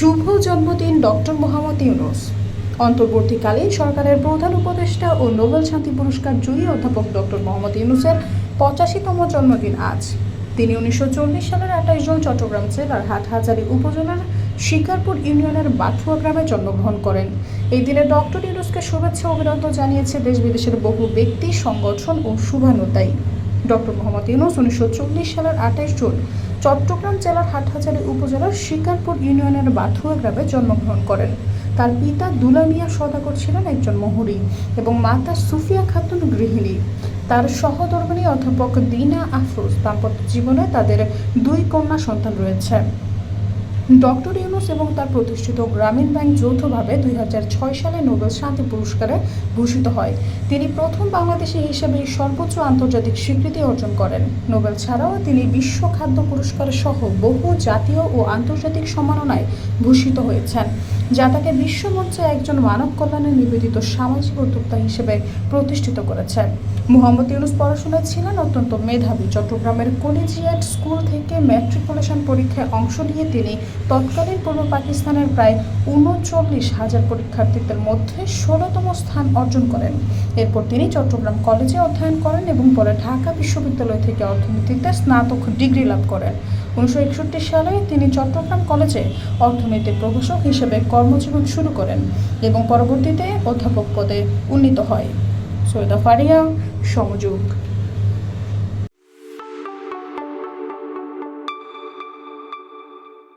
শুভ জন্মদিন ডক্টর মোহাম্মদ ইউনূস। অন্তর্বর্তীকালীন সরকারের প্রধান উপদেষ্টা ও নোবেল শান্তি পুরস্কার জয়ী অধ্যাপক ডক্টর মোহাম্মদ ইউনূসের 85তম জন্মদিন আজ। তিনি 1940 সালের 28 জুন চট্টগ্রাম জেলার হাটহাজারী উপজেলার শিকারপুর ইউনিয়নের বাথুয়া গ্রামে জন্মগ্রহণ করেন। এই দিনে ডক্টর ইউনূসকে শুভেচ্ছা ও অভিনন্দন জানিয়েছে দেশ বিদেশের বহু ব্যক্তি, সংগঠন ও শুভানুধ্যায়ী। ডক্টর মোহাম্মদ ইউনূস 1940 সালের 28 জুন চট্টগ্রাম জেলার হাটহাজারী উপজেলার শিকারপুর ইউনিয়নের বাথুয়া গ্রামে জন্মগ্রহণ করেন। তার পিতা দুলা মিয়া সওদাগর ছিলেন একজন মোহরী এবং মাতা সুফিয়া খাতুন গৃহিণী। তার সহধর্মিণী অধ্যাপক দিনা আফরোজ দাম্পত্য জীবনে তাদের 2 কন্যা সন্তান রয়েছে। ডক্টর ইউনূস এবং তার প্রতিষ্ঠিত গ্রামীণ ব্যাংক যৌথভাবে 2006 সালে নোবেল শান্তি পুরস্কারে ভূষিত হয়। তিনি প্রথম বাংলাদেশি হিসেবে সর্বোচ্চ আন্তর্জাতিক স্বীকৃতি অর্জন করেন। নোবেল ছাড়াও তিনি বিশ্ব খাদ্য পুরস্কার সহ বহু জাতীয় ও আন্তর্জাতিক সম্মাননায় ভূষিত হয়েছেন, যা তাকে বিশ্বমঞ্চে একজন মানব কল্যাণে নিবেদিত সামাজিক উদ্যোক্তা হিসেবে প্রতিষ্ঠিত করেছে। মোহাম্মদ ইউনূস পড়াশোনায় ছিলেন অত্যন্ত মেধাবী। চট্টগ্রামের কলেজিয়েট স্কুল থেকে ম্যাট্রিকুলেশন পরীক্ষায় অংশ নিয়ে তিনি তৎকালীন পূর্ব পাকিস্তানের প্রায় 39,000 পরীক্ষার্থীদের মধ্যে 16তম স্থান অর্জন করেন। এরপর তিনি চট্টগ্রাম কলেজে অধ্যয়ন করেন এবং পরে ঢাকা বিশ্ববিদ্যালয় থেকে অর্থনীতিতে স্নাতক ডিগ্রি লাভ করেন। 1961 সালে তিনি চট্টগ্রাম কলেজে অর্থনীতির প্রভাষক হিসেবে কর্মজীবন শুরু করেন এবং পরবর্তীতে অধ্যাপক পদে উন্নীত হয়। সৈয়দা ফারিয়া, সমযোগ।